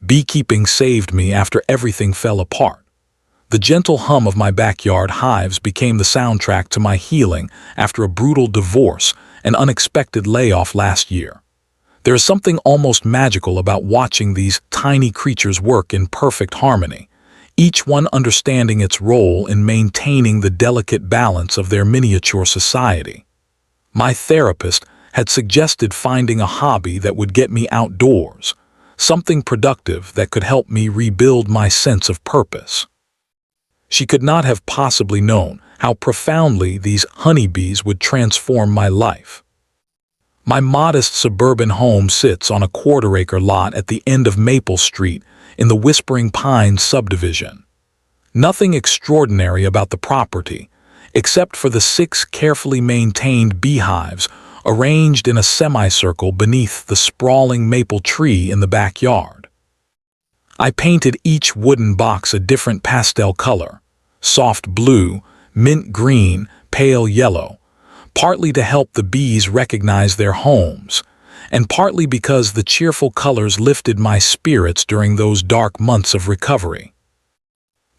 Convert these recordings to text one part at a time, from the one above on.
Beekeeping saved me after everything fell apart. The gentle hum of my backyard hives became the soundtrack to my healing after a brutal divorce and unexpected layoff last year. There is something almost magical about watching these tiny creatures work in perfect harmony, each one understanding its role in maintaining the delicate balance of their miniature society. My therapist had suggested finding a hobby that would get me outdoors, something productive that could help me rebuild my sense of purpose. She could not have possibly known how profoundly these honeybees would transform my life. My modest suburban home sits on a quarter-acre lot at the end of Maple Street in the Whispering Pines subdivision. Nothing extraordinary about the property, except for the 6 carefully maintained beehives arranged in a semicircle beneath the sprawling maple tree in the backyard. I painted each wooden box a different pastel color, soft blue, mint green, pale yellow, partly to help the bees recognize their homes, and partly because the cheerful colors lifted my spirits during those dark months of recovery.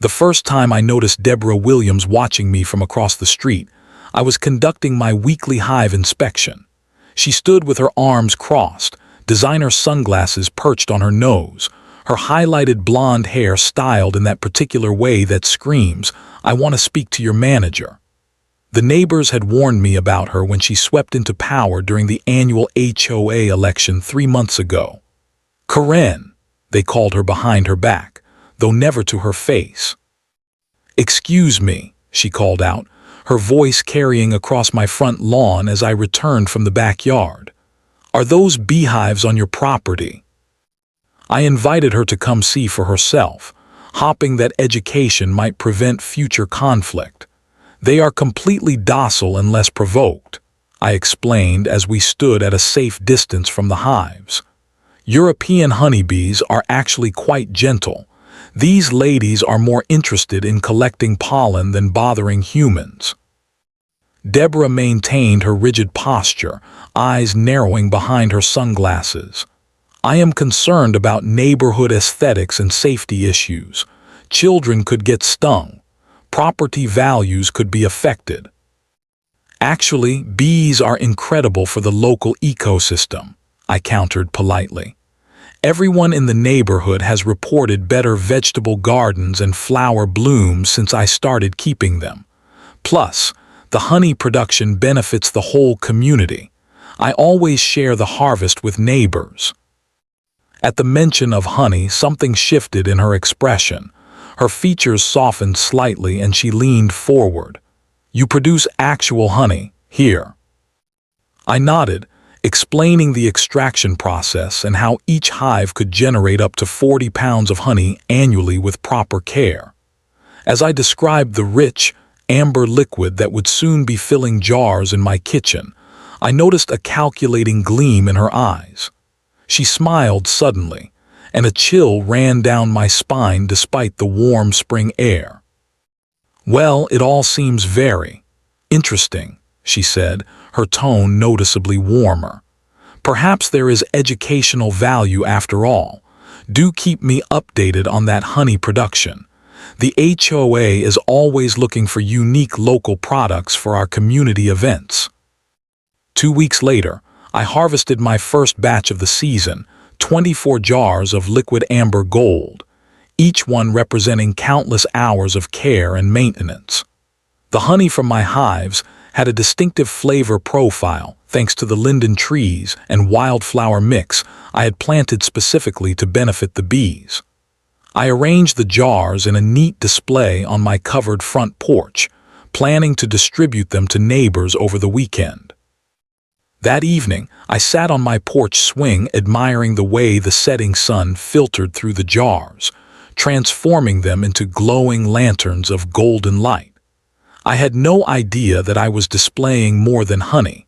The first time I noticed Deborah Williams watching me from across the street, I was conducting my weekly hive inspection. She stood with her arms crossed, designer sunglasses perched on her nose, her highlighted blonde hair styled in that particular way that screams, "I want to speak to your manager." The neighbors had warned me about her when she swept into power during the annual HOA election 3 months ago. Karen, they called her behind her back, though never to her face. "Excuse me," she called out, her voice carrying across my front lawn as I returned from the backyard. "Are those beehives on your property?" I invited her to come see for herself, hoping that education might prevent future conflict. "They are completely docile unless provoked," I explained as we stood at a safe distance from the hives. "European honeybees are actually quite gentle. These ladies are more interested in collecting pollen than bothering humans." Deborah maintained her rigid posture, eyes narrowing behind her sunglasses. "I am concerned about neighborhood aesthetics and safety issues. Children could get stung. Property values could be affected." "Actually, bees are incredible for the local ecosystem," I countered politely. "Everyone in the neighborhood has reported better vegetable gardens and flower blooms since I started keeping them. Plus, the honey production benefits the whole community. I always share the harvest with neighbors." At the mention of honey, something shifted in her expression. Her features softened slightly and she leaned forward. "You produce actual honey here?" I nodded, explaining the extraction process and how each hive could generate up to 40 pounds of honey annually with proper care. As I described the rich, amber liquid that would soon be filling jars in my kitchen, I noticed a calculating gleam in her eyes. She smiled suddenly, and a chill ran down my spine despite the warm spring air. "Well, it all seems very interesting," she said, her tone noticeably warmer. "Perhaps there is educational value after all. Do keep me updated on that honey production. The HOA is always looking for unique local products for our community events." 2 weeks later, I harvested my first batch of the season, 24 jars of liquid amber gold, each one representing countless hours of care and maintenance. The honey from my hives had a distinctive flavor profile thanks to the linden trees and wildflower mix I had planted specifically to benefit the bees. I arranged the jars in a neat display on my covered front porch, planning to distribute them to neighbors over the weekend. That evening, I sat on my porch swing admiring the way the setting sun filtered through the jars, transforming them into glowing lanterns of golden light. I had no idea that I was displaying more than honey.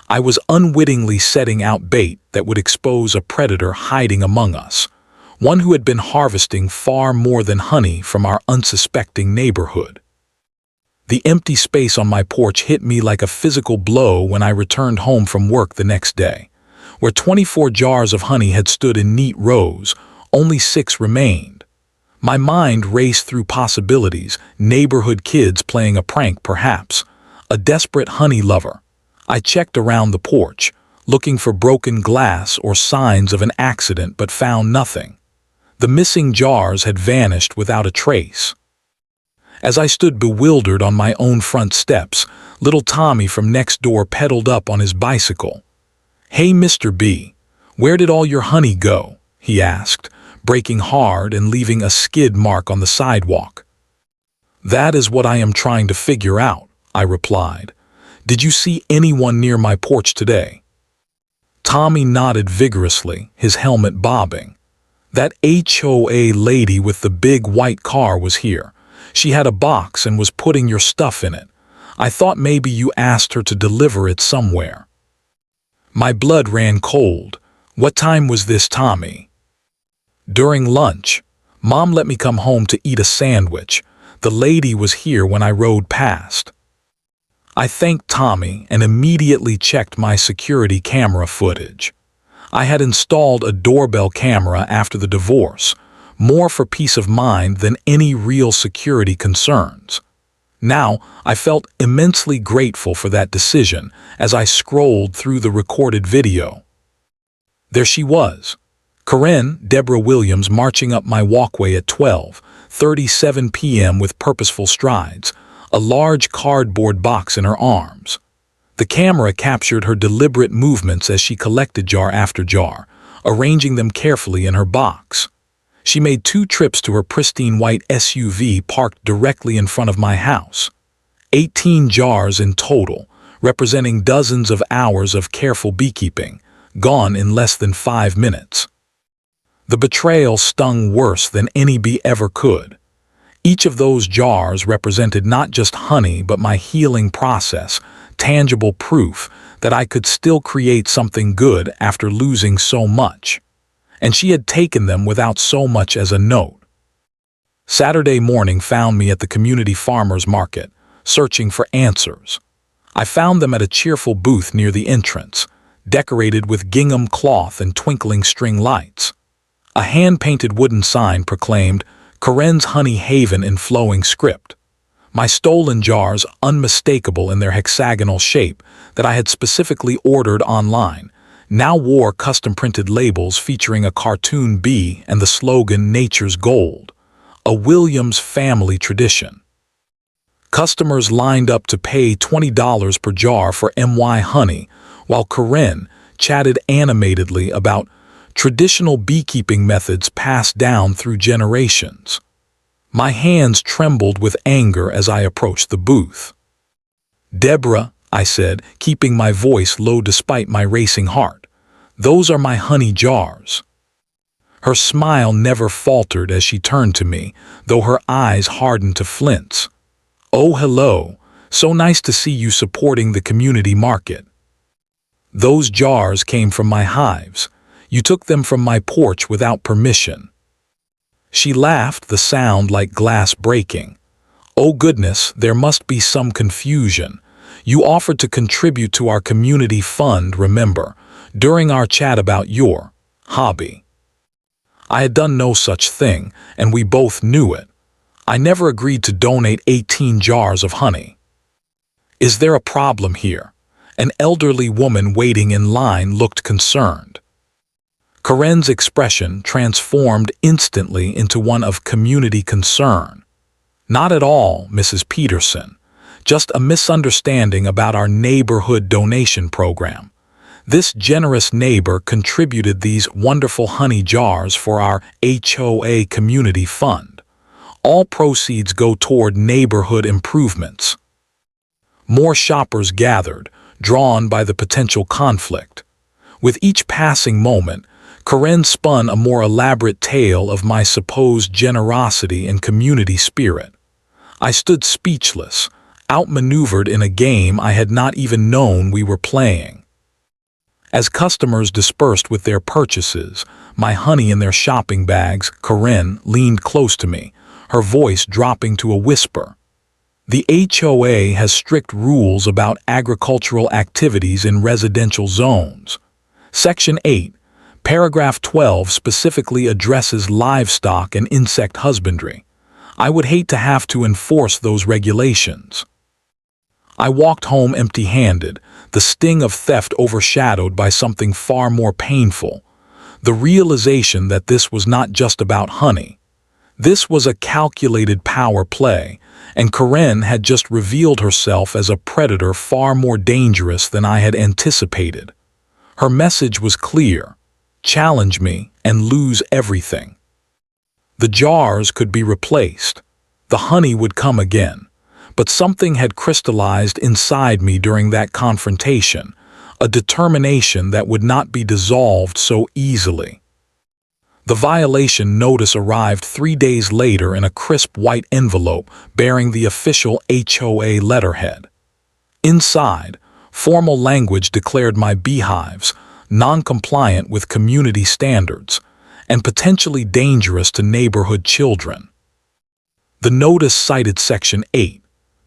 I was unwittingly setting out bait that would expose a predator hiding among us, one who had been harvesting far more than honey from our unsuspecting neighborhood. The empty space on my porch hit me like a physical blow when I returned home from work the next day, where 24 jars of honey had stood in neat rows, Only 6 remained. My mind raced through possibilities, neighborhood kids playing a prank perhaps, a desperate honey lover. I checked around the porch, looking for broken glass or signs of an accident, but found nothing. The missing jars had vanished without a trace. As I stood bewildered on my own front steps, little Tommy from next door pedaled up on his bicycle. "Hey, Mr. B, where did all your honey go?" he asked, braking hard and leaving a skid mark on the sidewalk. "That is what I am trying to figure out," I replied. "Did you see anyone near my porch today?" Tommy nodded vigorously, his helmet bobbing. "That HOA lady with the big white car was here. She had a box and was putting your stuff in it. I thought maybe you asked her to deliver it somewhere." My blood ran cold. What time was this, Tommy? "During lunch. Mom let me come home to eat a sandwich. The lady was here when I rode past." I thanked Tommy and immediately checked my security camera footage. I had installed a doorbell camera after the divorce, more for peace of mind than any real security concerns. Now, I felt immensely grateful for that decision as I scrolled through the recorded video. There she was, Karen Deborah Williams, marching up my walkway at 12:37 p.m. with purposeful strides, a large cardboard box in her arms. The camera captured her deliberate movements as she collected jar after jar, arranging them carefully in her box. She made 2 trips to her pristine white SUV parked directly in front of my house. 18 jars in total, representing dozens of hours of careful beekeeping, gone in less than 5 minutes. The betrayal stung worse than any bee ever could. Each of those jars represented not just honey but my healing process, tangible proof that I could still create something good after losing so much. And she had taken them without so much as a note. Saturday morning found me at the community farmers market, searching for answers. I found them at a cheerful booth near the entrance, decorated with gingham cloth and twinkling string lights. A hand-painted wooden sign proclaimed, "Karen's Honey Haven" in flowing script. My stolen jars, unmistakable in their hexagonal shape that I had specifically ordered online, now wore custom-printed labels featuring a cartoon bee and the slogan "Nature's Gold," a Williams family tradition. Customers lined up to pay $20 per jar for MY honey, while Karen chatted animatedly about traditional beekeeping methods passed down through generations. My hands trembled with anger as I approached the booth. "Deborah," I said, keeping my voice low despite my racing heart, "those are my honey jars." Her smile never faltered as she turned to me, though her eyes hardened to flints. "Oh, hello. So nice to see you supporting the community market." "Those jars came from my hives. You took them from my porch without permission." She laughed, the sound like glass breaking. "Oh goodness, there must be some confusion. You offered to contribute to our community fund, remember, during our chat about your hobby." I had done no such thing, and we both knew it. I never agreed to donate 18 jars of honey. "Is there a problem here?" An elderly woman waiting in line looked concerned. Karen's expression transformed instantly into one of community concern. "Not at all, Mrs. Peterson. Just a misunderstanding about our neighborhood donation program. This generous neighbor contributed these wonderful honey jars for our HOA community fund. All proceeds go toward neighborhood improvements." More shoppers gathered, drawn by the potential conflict. With each passing moment, Karen spun a more elaborate tale of my supposed generosity and community spirit. I stood speechless, outmaneuvered in a game I had not even known we were playing. As customers dispersed with their purchases, my honey in their shopping bags, Karen leaned close to me, her voice dropping to a whisper. "The HOA has strict rules about agricultural activities in residential zones. Section 8, Paragraph 12 specifically addresses livestock and insect husbandry. I would hate to have to enforce those regulations. I walked home empty-handed, the sting of theft overshadowed by something far more painful, the realization that this was not just about honey. This was a calculated power play, and Karen had just revealed herself as a predator far more dangerous than I had anticipated. Her message was clear: challenge me and lose everything. The jars could be replaced. The honey would come again. But something had crystallized inside me during that confrontation, a determination that would not be dissolved so easily. The violation notice arrived 3 days later in a crisp white envelope bearing the official HOA letterhead. Inside, formal language declared my beehives non-compliant with community standards and potentially dangerous to neighborhood children. The notice cited Section 8,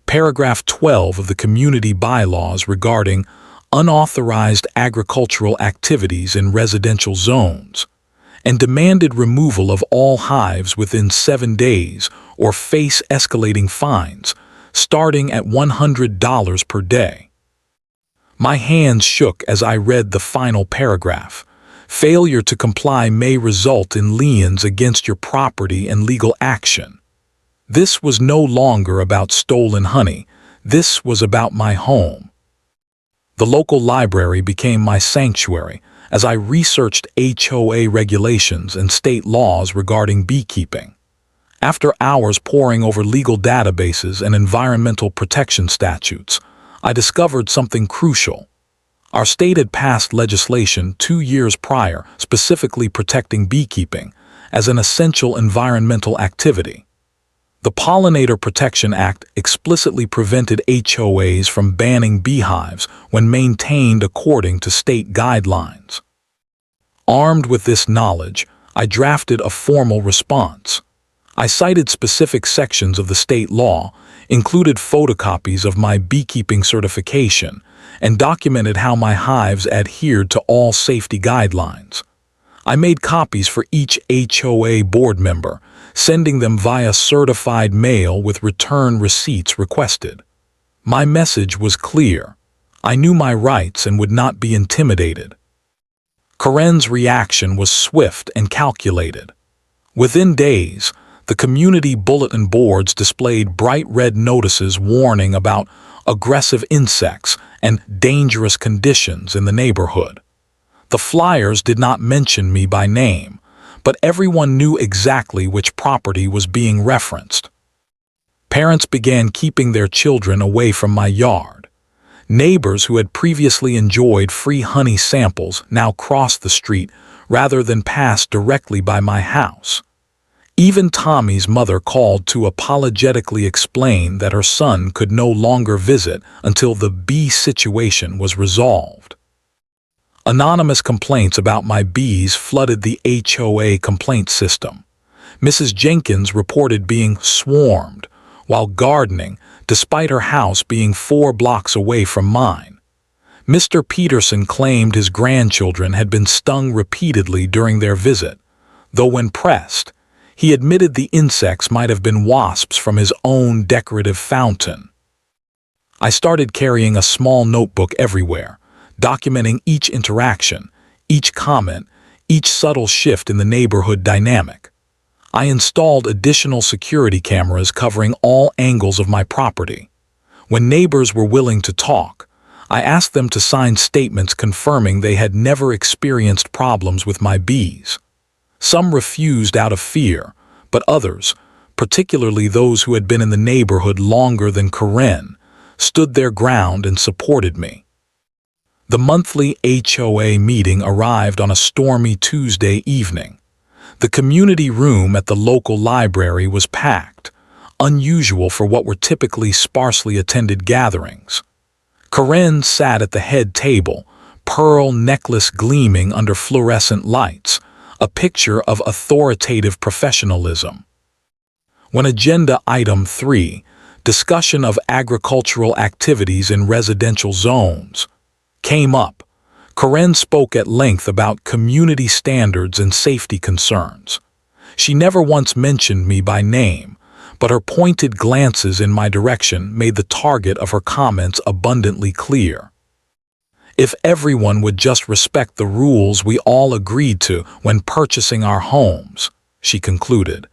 Paragraph 12 of the community bylaws regarding unauthorized agricultural activities in residential zones, and demanded removal of all hives within 7 days or face escalating fines, starting at $100 per day. My hands shook as I read the final paragraph. Failure to comply may result in liens against your property and legal action. This was no longer about stolen honey. This was about my home. The local library became my sanctuary as I researched HOA regulations and state laws regarding beekeeping. After hours poring over legal databases and environmental protection statutes, I discovered something crucial. Our state had passed legislation 2 years prior specifically protecting beekeeping as an essential environmental activity. The Pollinator Protection Act explicitly prevented HOAs from banning beehives when maintained according to state guidelines. Armed with this knowledge, I drafted a formal response. I cited specific sections of the state law, included photocopies of my beekeeping certification, and documented how my hives adhered to all safety guidelines. I made copies for each HOA board member, sending them via certified mail with return receipts requested. My message was clear. I knew my rights and would not be intimidated. Karen's reaction was swift and calculated. Within days, the community bulletin boards displayed bright red notices warning about aggressive insects and dangerous conditions in the neighborhood. The flyers did not mention me by name, but everyone knew exactly which property was being referenced. Parents began keeping their children away from my yard. Neighbors who had previously enjoyed free honey samples now crossed the street rather than pass directly by my house. Even Tommy's mother called to apologetically explain that her son could no longer visit until the bee situation was resolved. Anonymous complaints about my bees flooded the HOA complaint system. Mrs. Jenkins reported being swarmed while gardening, despite her house being 4 blocks away from mine. Mr. Peterson claimed his grandchildren had been stung repeatedly during their visit, though when pressed, he admitted the insects might have been wasps from his own decorative fountain. I started carrying a small notebook everywhere, documenting each interaction, each comment, each subtle shift in the neighborhood dynamic. I installed additional security cameras covering all angles of my property. When neighbors were willing to talk, I asked them to sign statements confirming they had never experienced problems with my bees. Some refused out of fear, but others, particularly those who had been in the neighborhood longer than Karen, stood their ground and supported me. The monthly HOA meeting arrived on a stormy Tuesday evening. The community room at the local library was packed, unusual for what were typically sparsely attended gatherings. Karen sat at the head table, pearl necklace gleaming under fluorescent lights, a picture of authoritative professionalism. When Agenda Item 3, discussion of agricultural activities in residential zones, came up, Karen spoke at length about community standards and safety concerns. She never once mentioned me by name, but her pointed glances in my direction made the target of her comments abundantly clear. If everyone would just respect the rules we all agreed to when purchasing our homes, she concluded,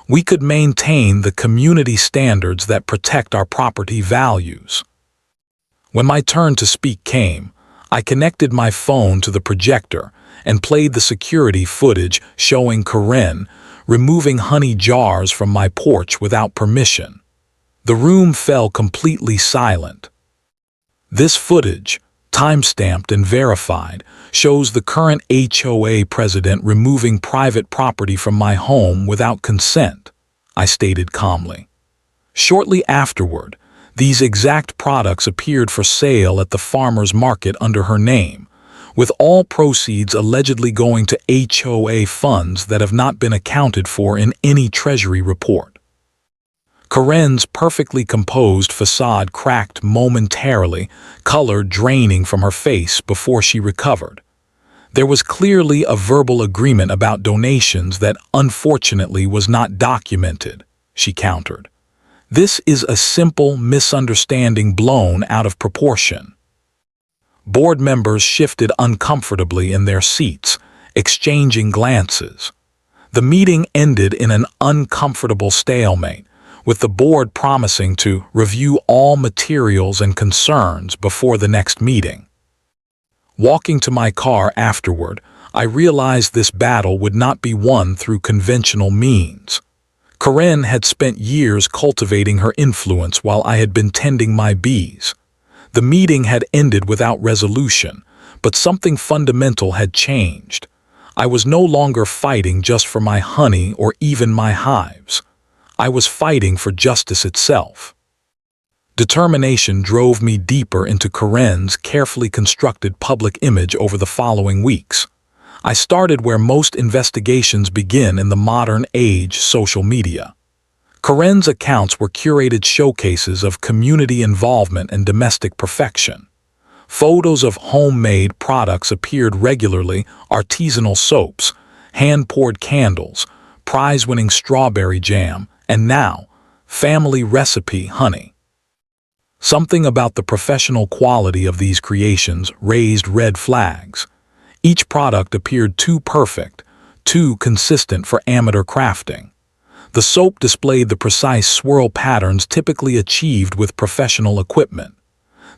we could maintain the community standards that protect our property values. When my turn to speak came, I connected my phone to the projector and played the security footage showing Karen removing honey jars from my porch without permission. The room fell completely silent. This footage, time-stamped and verified, shows the current HOA president removing private property from my home without consent, I stated calmly. Shortly afterward, these exact products appeared for sale at the farmer's market under her name, with all proceeds allegedly going to HOA funds that have not been accounted for in any Treasury report. Karen's perfectly composed facade cracked momentarily, color draining from her face before she recovered. There was clearly a verbal agreement about donations that unfortunately was not documented, she countered. This is a simple misunderstanding blown out of proportion. Board members shifted uncomfortably in their seats, exchanging glances. The meeting ended in an uncomfortable stalemate, with the board promising to review all materials and concerns before the next meeting. Walking to my car afterward, I realized this battle would not be won through conventional means. Karen had spent years cultivating her influence while I had been tending my bees. The meeting had ended without resolution, but something fundamental had changed. I was no longer fighting just for my honey or even my hives. I was fighting for justice itself. Determination drove me deeper into Karen's carefully constructed public image over the following weeks. I started where most investigations begin in the modern age: social media. Karen's accounts were curated showcases of community involvement and domestic perfection. Photos of homemade products appeared regularly: artisanal soaps, hand-poured candles, prize-winning strawberry jam, and now, family recipe honey. Something about the professional quality of these creations raised red flags. Each product appeared too perfect, too consistent for amateur crafting. The soap displayed the precise swirl patterns typically achieved with professional equipment.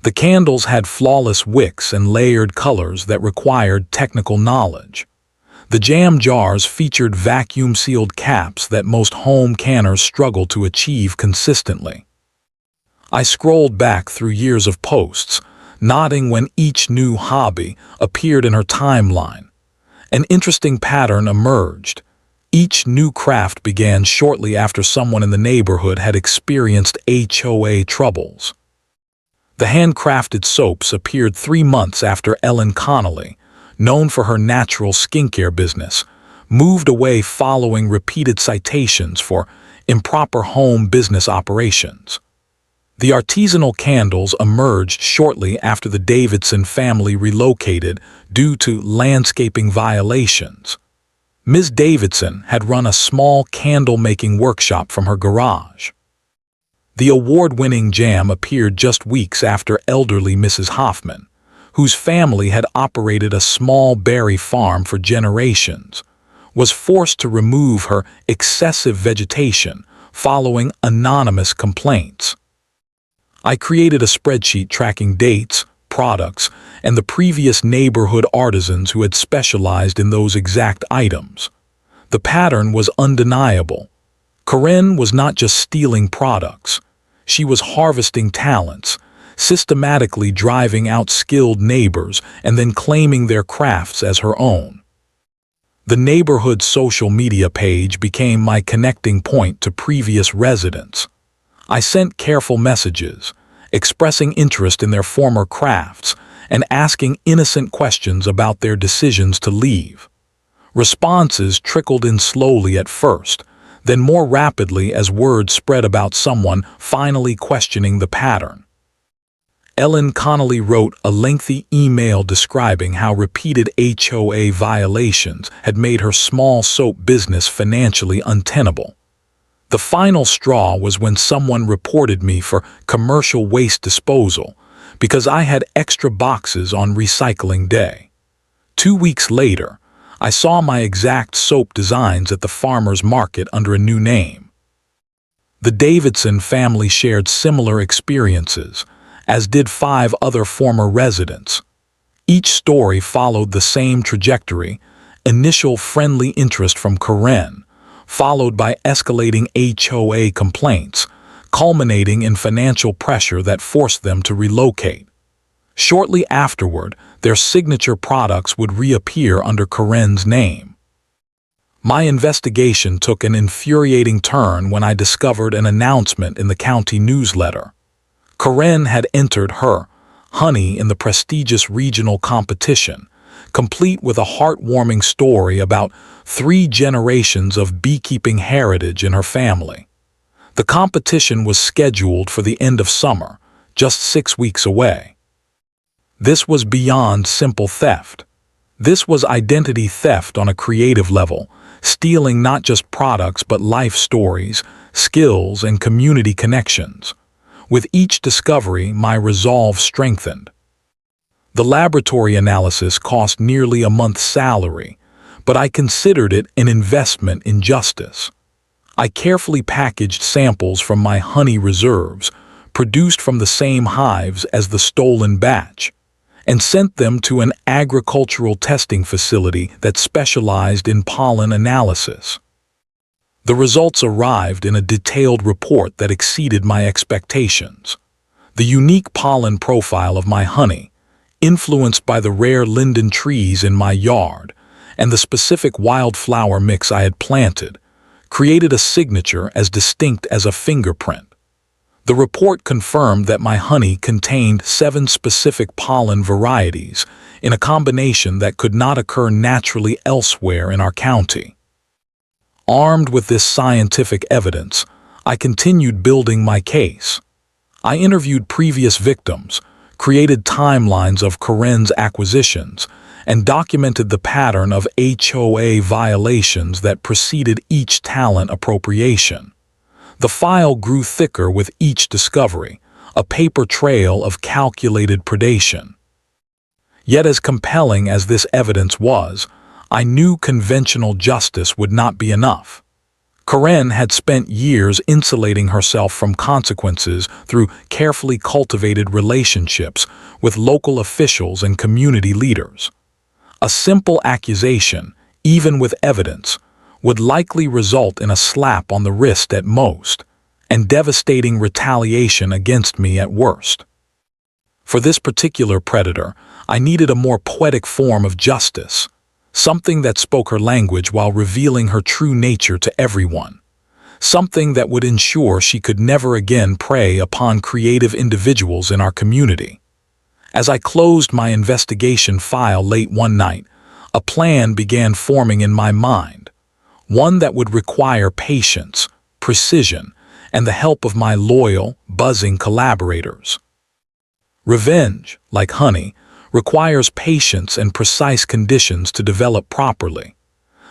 The candles had flawless wicks and layered colors that required technical knowledge. The jam jars featured vacuum-sealed caps that most home canners struggle to achieve consistently. I scrolled back through years of posts, nodding when each new hobby appeared in her timeline. An interesting pattern emerged. Each new craft began shortly after someone in the neighborhood had experienced HOA troubles. The handcrafted soaps appeared 3 months after Ellen Connolly, known for her natural skincare business, moved away following repeated citations for improper home business operations. The artisanal candles emerged shortly after the Davidson family relocated due to landscaping violations. Ms. Davidson had run a small candle-making workshop from her garage. The award-winning jam appeared just weeks after elderly Mrs. Hoffman, whose family had operated a small berry farm for generations, was forced to remove her excessive vegetation following anonymous complaints. I created a spreadsheet tracking dates, products, and the previous neighborhood artisans who had specialized in those exact items. The pattern was undeniable. Karen was not just stealing products. She was harvesting talents, systematically driving out skilled neighbors and then claiming their crafts as her own. The neighborhood social media page became my connecting point to previous residents. I sent careful messages, expressing interest in their former crafts and asking innocent questions about their decisions to leave. Responses trickled in slowly at first, then more rapidly as word spread about someone finally questioning the pattern. Ellen Connolly wrote a lengthy email describing how repeated HOA violations had made her small soap business financially untenable. The final straw was when someone reported me for commercial waste disposal because I had extra boxes on recycling day. 2 weeks later, I saw my exact soap designs at the farmer's market under a new name. The Davidson family shared similar experiences, as did 5 other former residents. Each story followed the same trajectory: initial friendly interest from Karen, followed by escalating HOA complaints, culminating in financial pressure that forced them to relocate. Shortly afterward, their signature products would reappear under Karen's name. My investigation took an infuriating turn when I discovered an announcement in the county newsletter. Karen had entered her honey in the prestigious regional competition, complete with a heartwarming story about 3 generations of beekeeping heritage in her family. The competition was scheduled for the end of summer, just 6 weeks away. This was beyond simple theft. This was identity theft on a creative level, stealing not just products but life stories, skills, and community connections. With each discovery, my resolve strengthened. The laboratory analysis cost nearly a month's salary, but I considered it an investment in justice. I carefully packaged samples from my honey reserves, produced from the same hives as the stolen batch, and sent them to an agricultural testing facility that specialized in pollen analysis. The results arrived in a detailed report that exceeded my expectations. The unique pollen profile of my honey, influenced by the rare linden trees in my yard and the specific wildflower mix I had planted, created a signature as distinct as a fingerprint. The report confirmed that my honey contained 7 specific pollen varieties in a combination that could not occur naturally elsewhere in our county. Armed with this scientific evidence, I continued building my case. I interviewed previous victims, created timelines of Karen's acquisitions, and documented the pattern of HOA violations that preceded each talent appropriation. The file grew thicker with each discovery, a paper trail of calculated predation. Yet as compelling as this evidence was, I knew conventional justice would not be enough. Karen had spent years insulating herself from consequences through carefully cultivated relationships with local officials and community leaders. A simple accusation, even with evidence, would likely result in a slap on the wrist at most, and devastating retaliation against me at worst. For this particular predator, I needed a more poetic form of justice, something that spoke her language while revealing her true nature to everyone, something that would ensure she could never again prey upon creative individuals in our community. As I closed my investigation file late one night, a plan began forming in my mind, one that would require patience, precision, and the help of my loyal, buzzing collaborators. Revenge, like honey, requires patience and precise conditions to develop properly.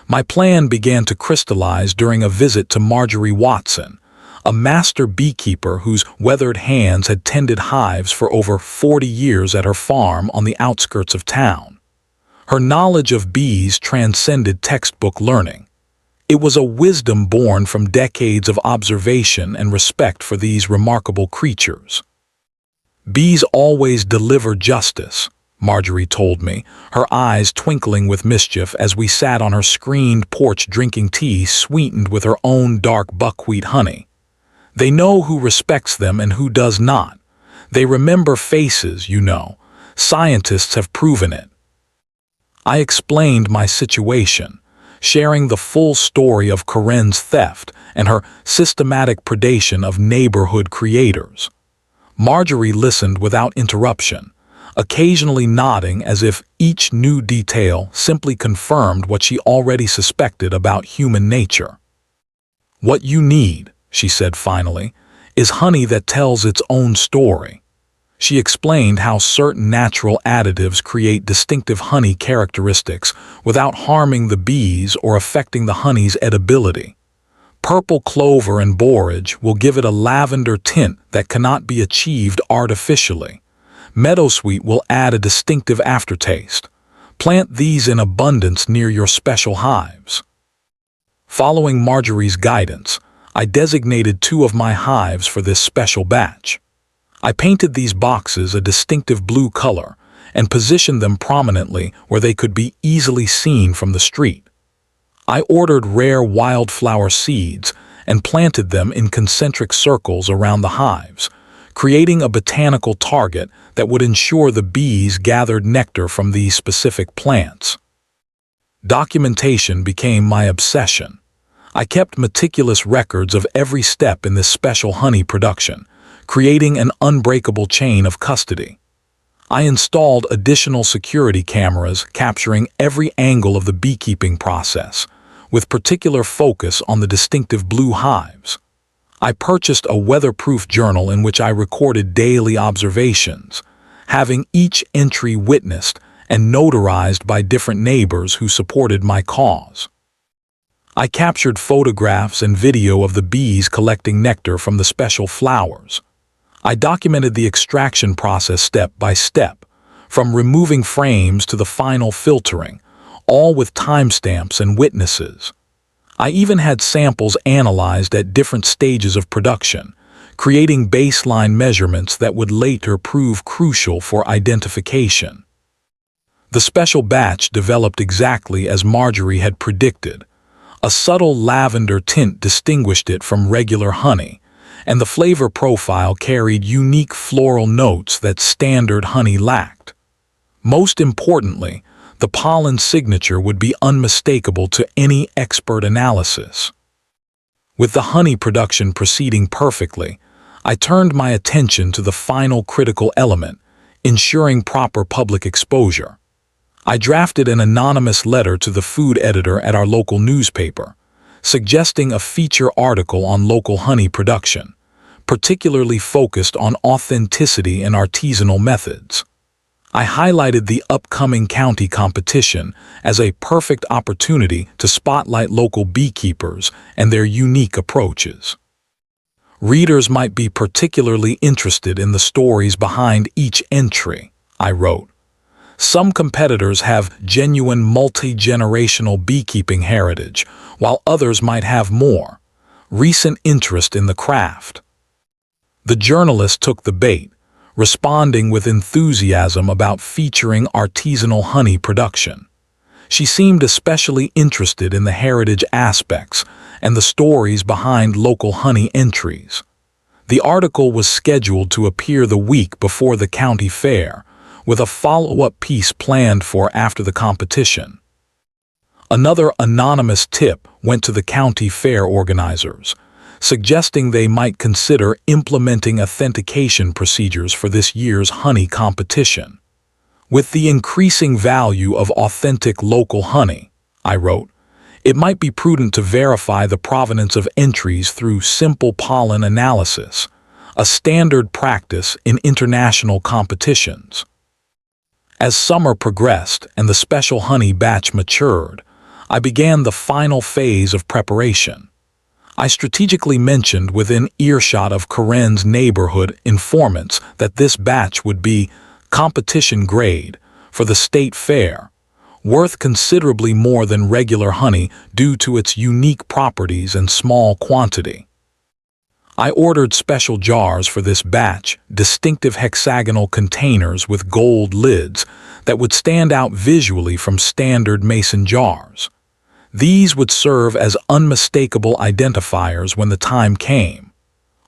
My plan began to crystallize during a visit to Marjorie Watson, a master beekeeper whose weathered hands had tended hives for over 40 years at her farm on the outskirts of town. Her knowledge of bees transcended textbook learning. It was a wisdom born from decades of observation and respect for these remarkable creatures. Bees always deliver justice, Marjorie told me, her eyes twinkling with mischief as we sat on her screened porch drinking tea sweetened with her own dark buckwheat honey. They know who respects them and who does not. They remember faces, you know. Scientists have proven it. I explained my situation, sharing the full story of Karen's theft and her systematic predation of neighborhood creators. Marjorie listened without interruption, occasionally nodding as if each new detail simply confirmed what she already suspected about human nature. "What you need," she said finally, "is honey that tells its own story." She explained how certain natural additives create distinctive honey characteristics without harming the bees or affecting the honey's edibility. Purple clover and borage will give it a lavender tint that cannot be achieved artificially. Meadowsweet will add a distinctive aftertaste. Plant these in abundance near your special hives. Following Marjorie's guidance, I designated 2 of my hives for this special batch. I painted these boxes a distinctive blue color and positioned them prominently where they could be easily seen from the street. I ordered rare wildflower seeds and planted them in concentric circles around the hives, creating a botanical target that would ensure the bees gathered nectar from these specific plants. Documentation became my obsession. I kept meticulous records of every step in this special honey production, creating an unbreakable chain of custody. I installed additional security cameras capturing every angle of the beekeeping process, with particular focus on the distinctive blue hives. I purchased a weatherproof journal in which I recorded daily observations, having each entry witnessed and notarized by different neighbors who supported my cause. I captured photographs and video of the bees collecting nectar from the special flowers. I documented the extraction process step by step, from removing frames to the final filtering, all with timestamps and witnesses. I even had samples analyzed at different stages of production, creating baseline measurements that would later prove crucial for identification. The special batch developed exactly as Marjorie had predicted. A subtle lavender tint distinguished it from regular honey, and the flavor profile carried unique floral notes that standard honey lacked. Most importantly, the pollen signature would be unmistakable to any expert analysis. With the honey production proceeding perfectly, I turned my attention to the final critical element, ensuring proper public exposure. I drafted an anonymous letter to the food editor at our local newspaper, suggesting a feature article on local honey production, particularly focused on authenticity and artisanal methods. I highlighted the upcoming county competition as a perfect opportunity to spotlight local beekeepers and their unique approaches. Readers might be particularly interested in the stories behind each entry, I wrote. Some competitors have genuine multi-generational beekeeping heritage, while others might have more recent interest in the craft. The journalist took the bait, responding with enthusiasm about featuring artisanal honey production. She seemed especially interested in the heritage aspects and the stories behind local honey entries. The article was scheduled to appear the week before the county fair, with a follow-up piece planned for after the competition. Another anonymous tip went to the county fair organizers, suggesting they might consider implementing authentication procedures for this year's honey competition. With the increasing value of authentic local honey, I wrote, it might be prudent to verify the provenance of entries through simple pollen analysis, a standard practice in international competitions. As summer progressed and the special honey batch matured, I began the final phase of preparation. I strategically mentioned within earshot of Karen's neighborhood informants that this batch would be competition grade for the state fair, worth considerably more than regular honey due to its unique properties and small quantity. I ordered special jars for this batch, distinctive hexagonal containers with gold lids that would stand out visually from standard mason jars. These would serve as unmistakable identifiers when the time came.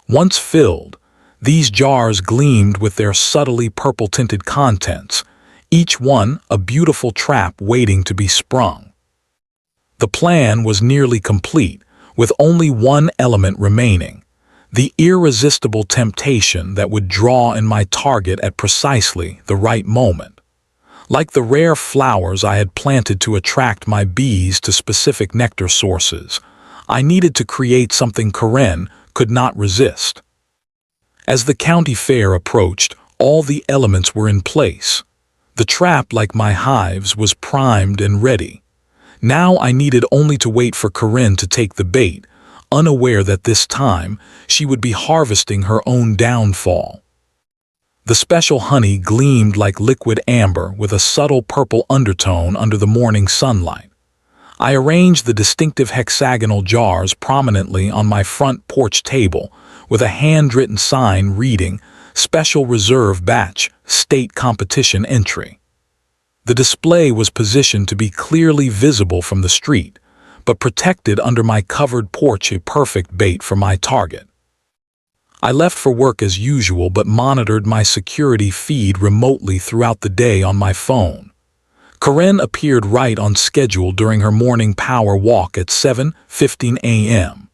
Once filled, these jars gleamed with their subtly purple-tinted contents, each one a beautiful trap waiting to be sprung. The plan was nearly complete, with only one element remaining: the irresistible temptation that would draw in my target at precisely the right moment. Like the rare flowers I had planted to attract my bees to specific nectar sources, I needed to create something Karen could not resist. As the county fair approached, All the elements were in place. The trap, like my hives, was primed and ready. Now I needed only to wait for Karen to take the bait, unaware that this time she would be harvesting her own downfall. The special honey gleamed like liquid amber with a subtle purple undertone under the morning sunlight. I arranged the distinctive hexagonal jars prominently on my front porch table with a handwritten sign reading, "Special Reserve Batch, State Competition Entry." The display was positioned to be clearly visible from the street, but protected under my covered porch, a perfect bait for my target. I left for work as usual but monitored my security feed remotely throughout the day on my phone. Karen appeared right on schedule during her morning power walk at 7:15 a.m.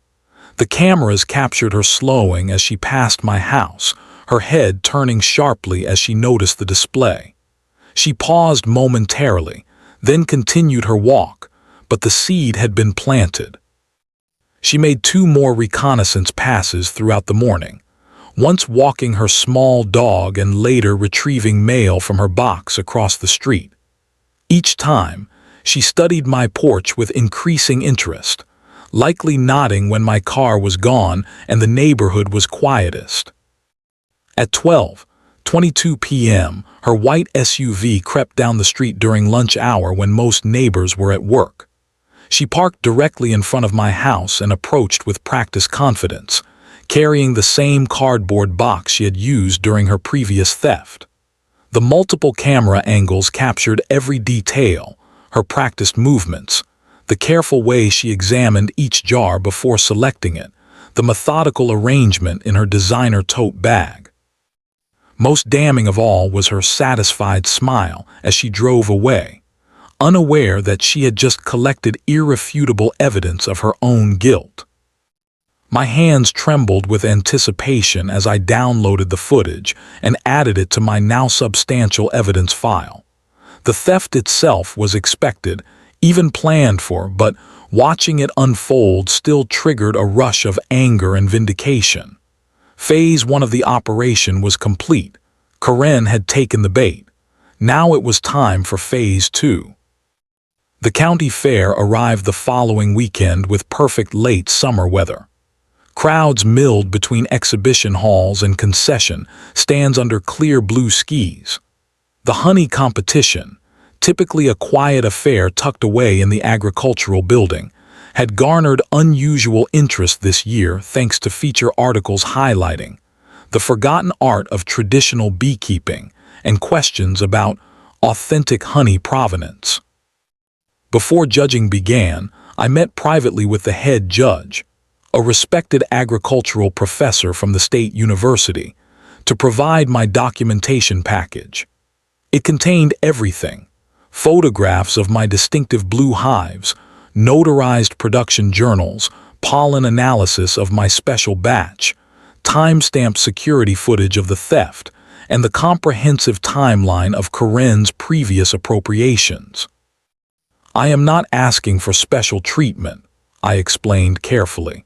The cameras captured her slowing as she passed my house, her head turning sharply as she noticed the display. She paused momentarily, then continued her walk, but the seed had been planted. She made 2 more reconnaissance passes throughout the morning, once walking her small dog and later retrieving mail from her box across the street. Each time, she studied my porch with increasing interest, likely nodding when my car was gone and the neighborhood was quietest. At 12:22 p.m., her white SUV crept down the street during lunch hour when most neighbors were at work. She parked directly in front of my house and approached with practiced confidence, carrying the same cardboard box she had used during her previous theft. The multiple camera angles captured every detail, her practiced movements, the careful way she examined each jar before selecting it, the methodical arrangement in her designer tote bag. Most damning of all was her satisfied smile as she drove away, unaware that she had just collected irrefutable evidence of her own guilt. My hands trembled with anticipation as I downloaded the footage and added it to my now substantial evidence file. The theft itself was expected, even planned for, but watching it unfold still triggered a rush of anger and vindication. Phase 1 of the operation was complete. Karen had taken the bait. Now it was time for Phase 2. The county fair arrived the following weekend with perfect late summer weather. Crowds milled between exhibition halls and concession stands under clear blue skies. The honey competition, typically a quiet affair tucked away in the agricultural building, had garnered unusual interest this year thanks to feature articles highlighting the forgotten art of traditional beekeeping and questions about authentic honey provenance. Before judging began, I met privately with the head judge, a respected agricultural professor from the state university, to provide my documentation package. It contained everything: photographs of my distinctive blue hives, notarized production journals, pollen analysis of my special batch, time-stamped security footage of the theft, and the comprehensive timeline of Karen's previous appropriations. "I am not asking for special treatment," I explained carefully.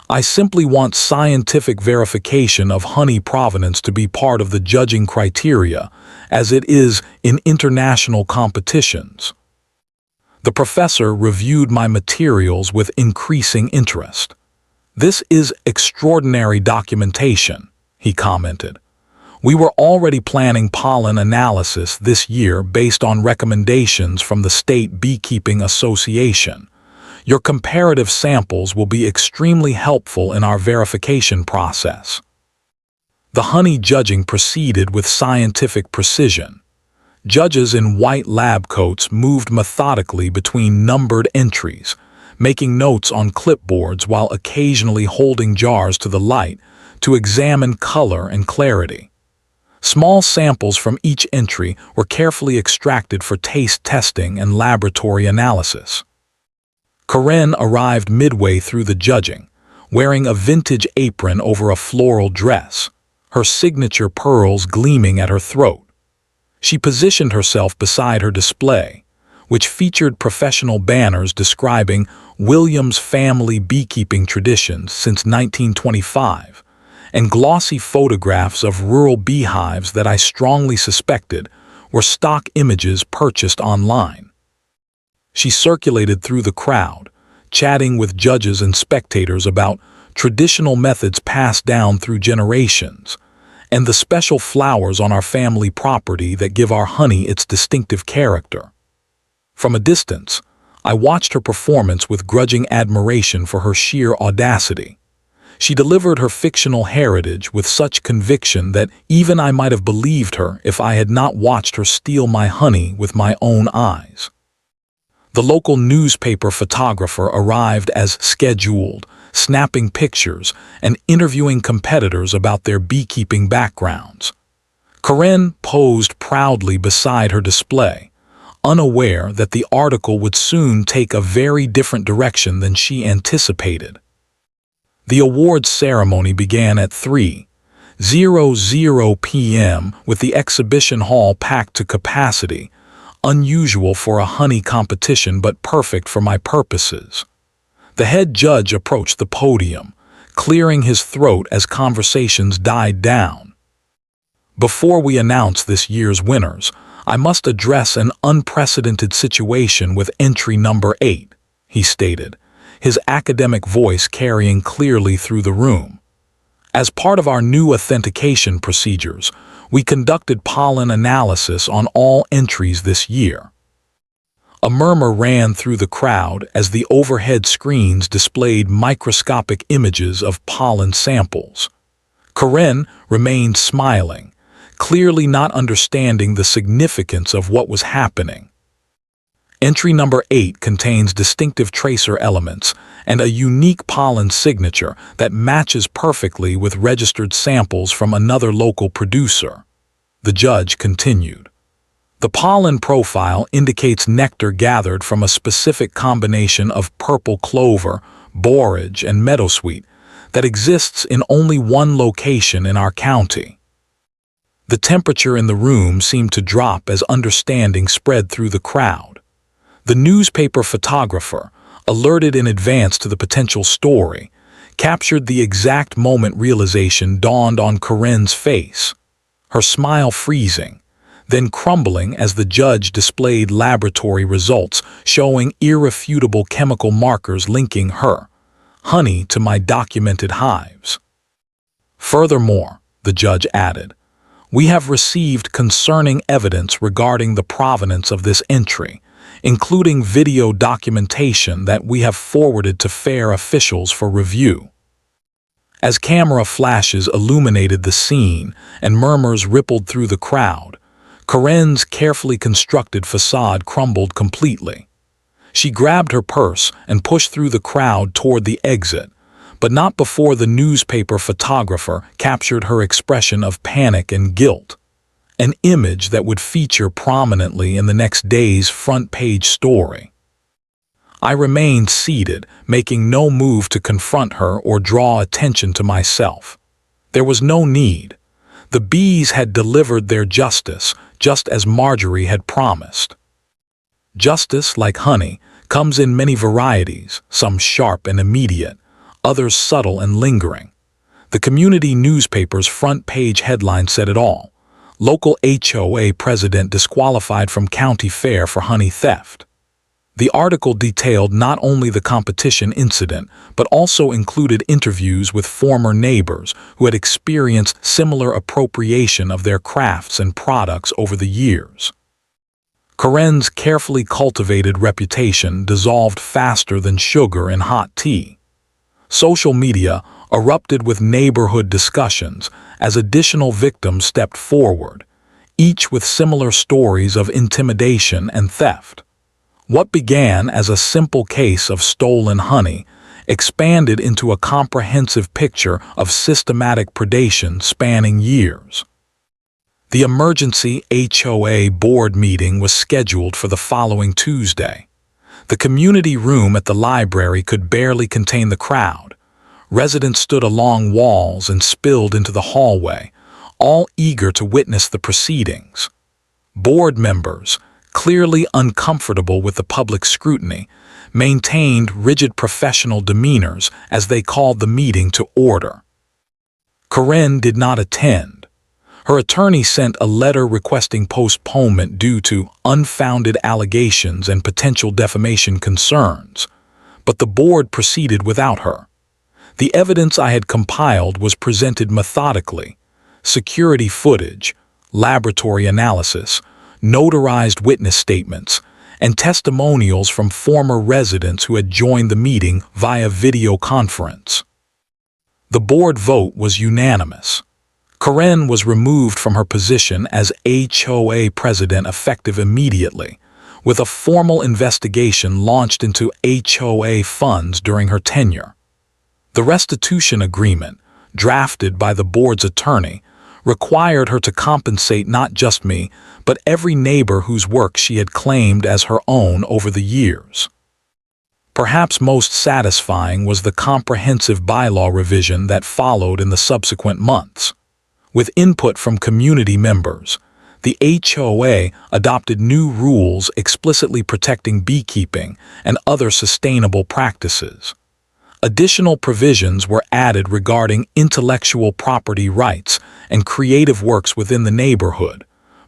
"I simply want scientific verification of honey provenance to be part of the judging criteria, as it is in international competitions." The professor reviewed my materials with increasing interest. "This is extraordinary documentation," he commented. "We were already planning pollen analysis this year based on recommendations from the State Beekeeping Association. Your comparative samples will be extremely helpful in our verification process." The honey judging proceeded with scientific precision. Judges in white lab coats moved methodically between numbered entries, making notes on clipboards while occasionally holding jars to the light to examine color and clarity. Small samples from each entry were carefully extracted for taste testing and laboratory analysis. Karen arrived midway through the judging, wearing a vintage apron over a floral dress, her signature pearls gleaming at her throat. She positioned herself beside her display, which featured professional banners describing Williams' family beekeeping traditions since 1925, and glossy photographs of rural beehives that I strongly suspected were stock images purchased online. She circulated through the crowd, chatting with judges and spectators about traditional methods passed down through generations, and the special flowers on our family property that give our honey its distinctive character. From a distance, I watched her performance with grudging admiration for her sheer audacity. She delivered her fictional heritage with such conviction that even I might have believed her if I had not watched her steal my honey with my own eyes. The local newspaper photographer arrived as scheduled, snapping pictures and interviewing competitors about their beekeeping backgrounds. Karen posed proudly beside her display, unaware that the article would soon take a very different direction than she anticipated. The awards ceremony began at 3:00 p.m. with the exhibition hall packed to capacity, unusual for a honey competition but perfect for my purposes. The head judge approached the podium, clearing his throat as conversations died down. "Before we announce this year's winners, I must address an unprecedented situation with entry number 8, he stated, his academic voice carrying clearly through the room. As part of our new authentication procedures, we conducted pollen analysis on all entries this year. A murmur ran through the crowd as the overhead screens displayed microscopic images of pollen samples. Karen remained smiling, clearly not understanding the significance of what was happening. Entry number 8 contains distinctive tracer elements and a unique pollen signature that matches perfectly with registered samples from another local producer. The judge continued. The pollen profile indicates nectar gathered from a specific combination of purple clover, borage, and meadowsweet that exists in only one location in our county. The temperature in the room seemed to drop as understanding spread through the crowd. The newspaper photographer, alerted in advance to the potential story, captured the exact moment realization dawned on Karen's face, her smile freezing, then crumbling as the judge displayed laboratory results showing irrefutable chemical markers linking her, honey, to my documented hives. Furthermore, the judge added, we have received concerning evidence regarding the provenance of this entry, including video documentation that we have forwarded to FAIR officials for review. As camera flashes illuminated the scene and murmurs rippled through the crowd, Karen's carefully constructed facade crumbled completely. She grabbed her purse and pushed through the crowd toward the exit, but not before the newspaper photographer captured her expression of panic and guilt, an image that would feature prominently in the next day's front-page story. I remained seated, making no move to confront her or draw attention to myself. There was no need. The bees had delivered their justice, just as Marjorie had promised. Justice, like honey, comes in many varieties, some sharp and immediate, others subtle and lingering. The community newspaper's front-page headline said it all. Local HOA president disqualified from county fair for honey theft. The article detailed not only the competition incident, but also included interviews with former neighbors who had experienced similar appropriation of their crafts and products over the years. Karen's carefully cultivated reputation dissolved faster than sugar in hot tea. Social media erupted with neighborhood discussions as additional victims stepped forward, each with similar stories of intimidation and theft. What began as a simple case of stolen honey expanded into a comprehensive picture of systematic predation spanning years. The emergency HOA board meeting was scheduled for the following Tuesday. The community room at the library could barely contain the crowd. Residents stood along walls and spilled into the hallway, all eager to witness the proceedings. Board members, clearly uncomfortable with the public scrutiny, maintained rigid professional demeanors as they called the meeting to order. Karen did not attend. Her attorney sent a letter requesting postponement due to unfounded allegations and potential defamation concerns, but the board proceeded without her. The evidence I had compiled was presented methodically: security footage, laboratory analysis, notarized witness statements, and testimonials from former residents who had joined the meeting via video conference. The board vote was unanimous. Karen was removed from her position as HOA president effective immediately, with a formal investigation launched into HOA funds during her tenure. The restitution agreement, drafted by the board's attorney, required her to compensate not just me, but every neighbor whose work she had claimed as her own over the years. Perhaps most satisfying was the comprehensive bylaw revision that followed in the subsequent months. With input from community members, the HOA adopted new rules explicitly protecting beekeeping and other sustainable practices. Additional provisions were added regarding intellectual property rights and creative works within the neighborhood,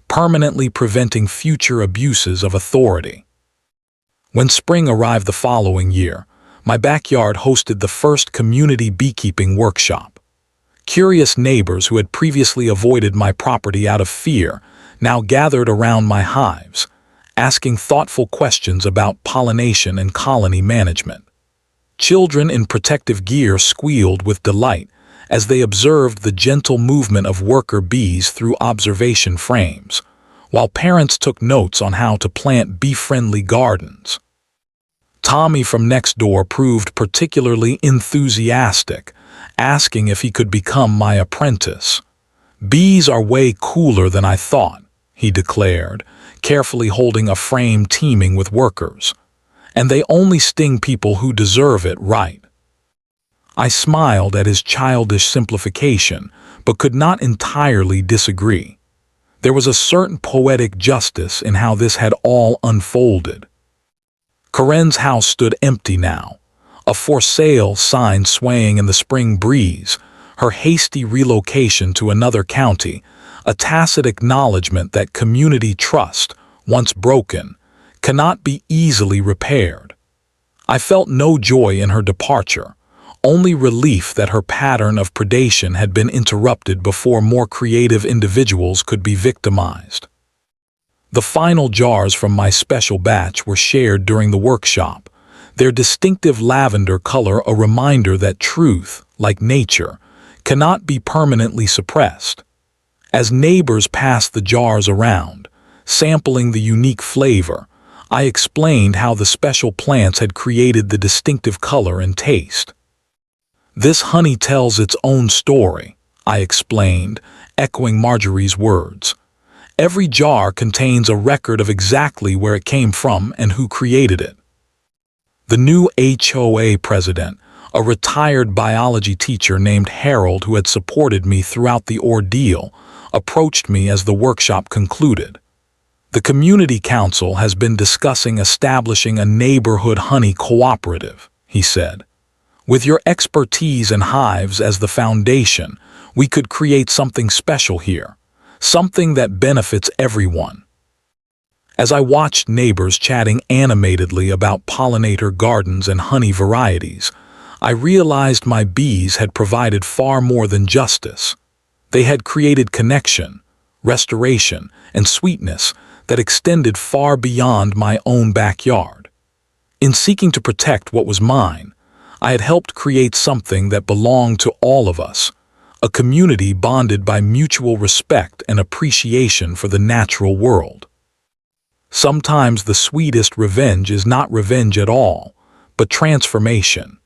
permanently preventing future abuses of authority. When spring arrived the following year, my backyard hosted the first community beekeeping workshop. Curious neighbors who had previously avoided my property out of fear now gathered around my hives, asking thoughtful questions about pollination and colony management. Children in protective gear squealed with delight as they observed the gentle movement of worker bees through observation frames, while parents took notes on how to plant bee-friendly gardens. Tommy from next door proved particularly enthusiastic, asking if he could become my apprentice. "Bees are way cooler than I thought," he declared, carefully holding a frame teeming with workers. "And they only sting people who deserve it, right?" I smiled at his childish simplification, but could not entirely disagree. There was a certain poetic justice in how this had all unfolded. Karen's house stood empty now, a for sale sign swaying in the spring breeze, her hasty relocation to another county, a tacit acknowledgement that community trust, once broken, cannot be easily repaired. I felt no joy in her departure, only relief that her pattern of predation had been interrupted before more creative individuals could be victimized. The final jars from my special batch were shared during the workshop, their distinctive lavender color a reminder that truth, like nature, cannot be permanently suppressed. As neighbors passed the jars around, sampling the unique flavor, I explained how the special plants had created the distinctive color and taste. "This honey tells its own story," I explained, echoing Marjorie's words. "Every jar contains a record of exactly where it came from and who created it." The new HOA president, a retired biology teacher named Harold who had supported me throughout the ordeal, approached me as the workshop concluded. "The community council has been discussing establishing a neighborhood honey cooperative," he said. "With your expertise in hives as the foundation, we could create something special here, something that benefits everyone." As I watched neighbors chatting animatedly about pollinator gardens and honey varieties, I realized my bees had provided far more than justice. They had created connection, restoration, and sweetness that extended far beyond my own backyard. In seeking to protect what was mine, I had helped create something that belonged to all of us, a community bonded by mutual respect and appreciation for the natural world. Sometimes the sweetest revenge is not revenge at all, but transformation.